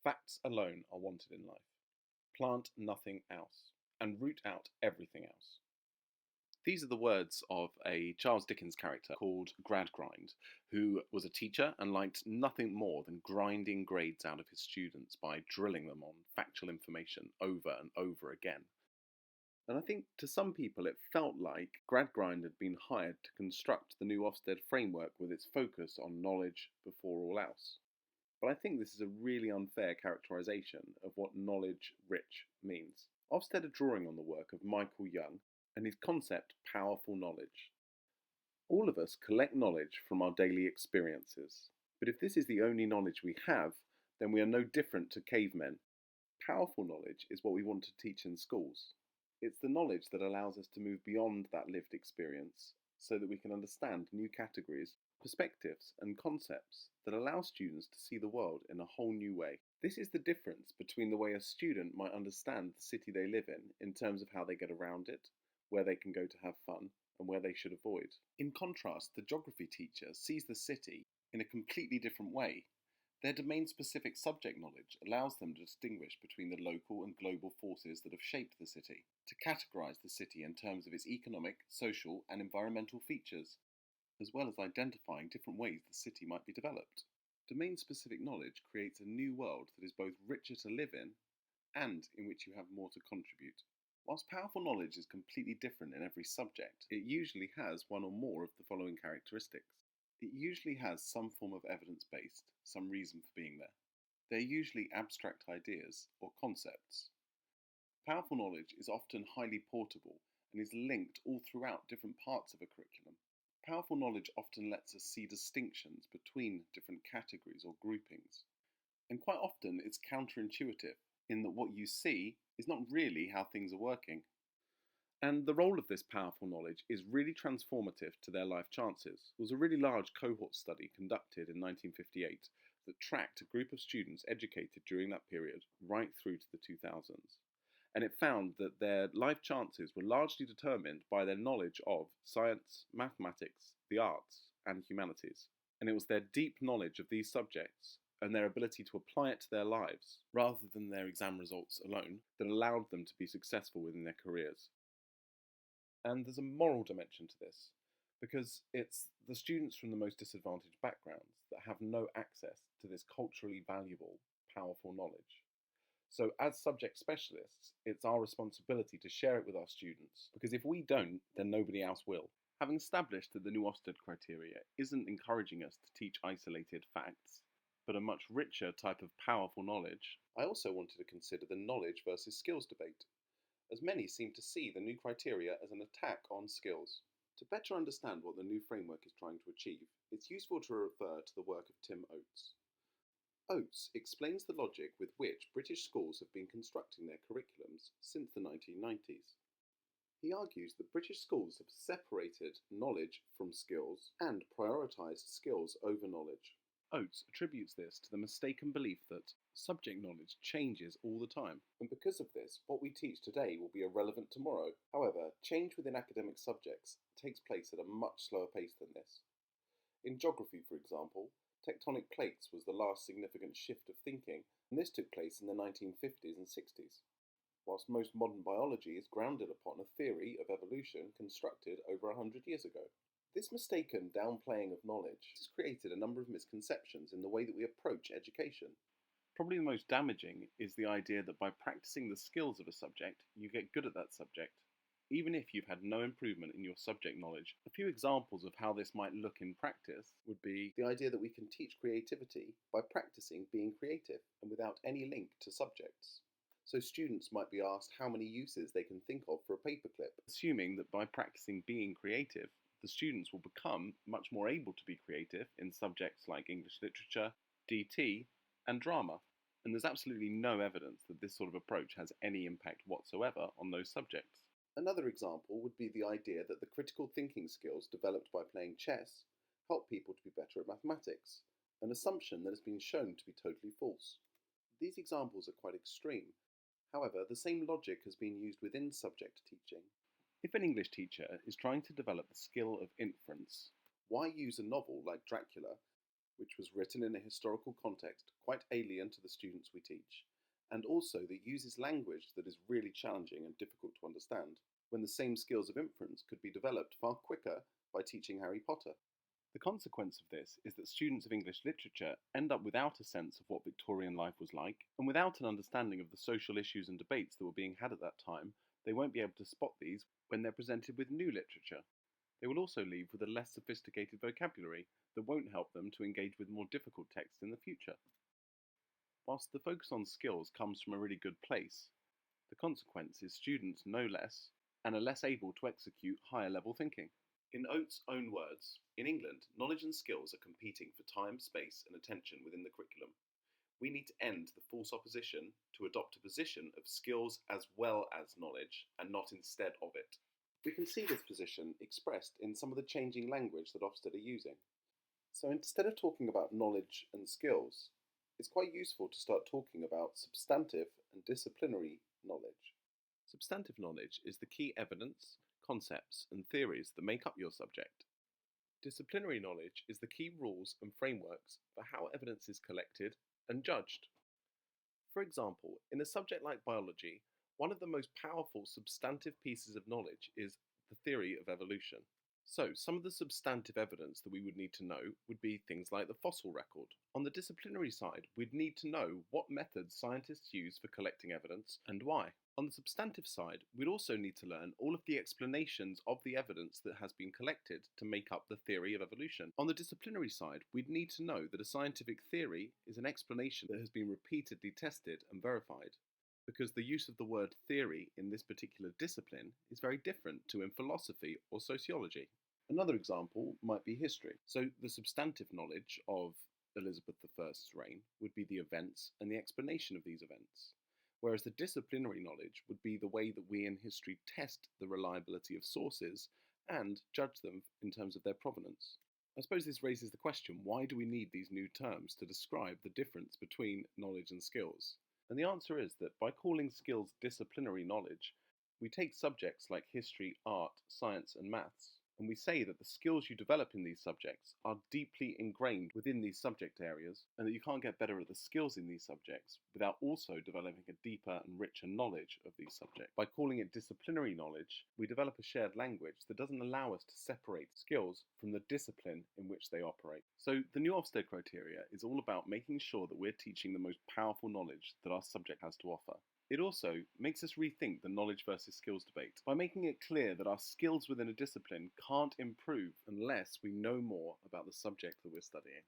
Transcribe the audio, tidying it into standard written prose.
Facts alone are wanted in life. Plant nothing else, and root out everything else. These are the words of a Charles Dickens character called Gradgrind, who was a teacher and liked nothing more than grinding grades out of his students by drilling them on factual information over and over again. And I think to some people it felt like Gradgrind had been hired to construct the new Ofsted framework with its focus on knowledge before all else. But I think this is a really unfair characterisation of what knowledge rich means. Ofsted are drawing on the work of Michael Young and his concept powerful knowledge. All of us collect knowledge from our daily experiences, but if this is the only knowledge we have, then we are no different to cavemen. Powerful knowledge is what we want to teach in schools. It's the knowledge that allows us to move beyond that lived experience so that we can understand new categories, perspectives, and concepts that allow students to see the world in a whole new way. This is the difference between the way a student might understand the city they live in terms of how they get around it, where they can go to have fun, and where they should avoid. In contrast, the geography teacher sees the city in a completely different way. Their domain-specific subject knowledge allows them to distinguish between the local and global forces that have shaped the city, to categorise the city in terms of its economic, social and environmental features, as well as identifying different ways the city might be developed. Domain-specific knowledge creates a new world that is both richer to live in and in which you have more to contribute. Whilst powerful knowledge is completely different in every subject, it usually has one or more of the following characteristics. It usually has some form of evidence-based, some reason for being there. They're usually abstract ideas or concepts. Powerful knowledge is often highly portable and is linked all throughout different parts of a curriculum. Powerful knowledge often lets us see distinctions between different categories or groupings. And quite often it's counterintuitive in that what you see is not really how things are working. And the role of this powerful knowledge is really transformative to their life chances. There was a really large cohort study conducted in 1958 that tracked a group of students educated during that period right through to the 2000s. And it found that their life chances were largely determined by their knowledge of science, mathematics, the arts, and humanities. And it was their deep knowledge of these subjects and their ability to apply it to their lives, rather than their exam results alone, that allowed them to be successful within their careers. And there's a moral dimension to this, because it's the students from the most disadvantaged backgrounds that have no access to this culturally valuable, powerful knowledge. So as subject specialists, it's our responsibility to share it with our students, because if we don't, then nobody else will. Having established that the new Ofsted criteria isn't encouraging us to teach isolated facts, but a much richer type of powerful knowledge, I also wanted to consider the knowledge versus skills debate, as many seem to see the new criteria as an attack on skills. To better understand what the new framework is trying to achieve, it's useful to refer to the work of Tim Oates. Oates explains the logic with which British schools have been constructing their curriculums since the 1990s. He argues that British schools have separated knowledge from skills and prioritised skills over knowledge. Oates attributes this to the mistaken belief that subject knowledge changes all the time, and because of this, what we teach today will be irrelevant tomorrow. However, change within academic subjects takes place at a much slower pace than this. In geography, for example, tectonic plates was the last significant shift of thinking, and this took place in the 1950s and 60s. Whilst most modern biology is grounded upon a theory of evolution constructed over 100 years ago. This mistaken downplaying of knowledge has created a number of misconceptions in the way that we approach education. Probably the most damaging is the idea that by practicing the skills of a subject, you get good at that subject, even if you've had no improvement in your subject knowledge. A few examples of how this might look in practice would be the idea that we can teach creativity by practicing being creative and without any link to subjects. So students might be asked how many uses they can think of for a paperclip, assuming that by practicing being creative, the students will become much more able to be creative in subjects like English literature, DT, and drama. And there's absolutely no evidence that this sort of approach has any impact whatsoever on those subjects. Another example would be the idea that the critical thinking skills developed by playing chess help people to be better at mathematics, an assumption that has been shown to be totally false. These examples are quite extreme. However, the same logic has been used within subject teaching. If an English teacher is trying to develop the skill of inference, why use a novel like Dracula which was written in a historical context quite alien to the students we teach, and also that uses language that is really challenging and difficult to understand, when the same skills of inference could be developed far quicker by teaching Harry Potter. The consequence of this is that students of English literature end up without a sense of what Victorian life was like, and without an understanding of the social issues and debates that were being had at that time. They won't be able to spot these when they're presented with new literature. They will also leave with a less sophisticated vocabulary that won't help them to engage with more difficult texts in the future. Whilst the focus on skills comes from a really good place, the consequence is students know less and are less able to execute higher level thinking. In Oates' own words, in England, knowledge and skills are competing for time, space, and attention within the curriculum. We need to end the false opposition to adopt a position of skills as well as knowledge, and not instead of it. We can see this position expressed in some of the changing language that Ofsted are using. So instead of talking about knowledge and skills, it's quite useful to start talking about substantive and disciplinary knowledge. Substantive knowledge is the key evidence, concepts, and theories that make up your subject. Disciplinary knowledge is the key rules and frameworks for how evidence is collected and judged. For example, in a subject like biology, one of the most powerful substantive pieces of knowledge is the theory of evolution. So, some of the substantive evidence that we would need to know would be things like the fossil record. On the disciplinary side, we'd need to know what methods scientists use for collecting evidence and why. On the substantive side, we'd also need to learn all of the explanations of the evidence that has been collected to make up the theory of evolution. On the disciplinary side, we'd need to know that a scientific theory is an explanation that has been repeatedly tested and verified, because the use of the word theory in this particular discipline is very different to in philosophy or sociology. Another example might be history. So the substantive knowledge of Elizabeth I's reign would be the events and the explanation of these events, whereas the disciplinary knowledge would be the way that we in history test the reliability of sources and judge them in terms of their provenance. I suppose this raises the question, why do we need these new terms to describe the difference between knowledge and skills? And the answer is that by calling skills disciplinary knowledge, we take subjects like history, art, science, and maths, and we say that the skills you develop in these subjects are deeply ingrained within these subject areas, and that you can't get better at the skills in these subjects without also developing a deeper and richer knowledge of these subjects. By calling it disciplinary knowledge, we develop a shared language that doesn't allow us to separate skills from the discipline in which they operate. So the new Ofsted criteria is all about making sure that we're teaching the most powerful knowledge that our subject has to offer. It also makes us rethink the knowledge versus skills debate by making it clear that our skills within a discipline can't improve unless we know more about the subject that we're studying.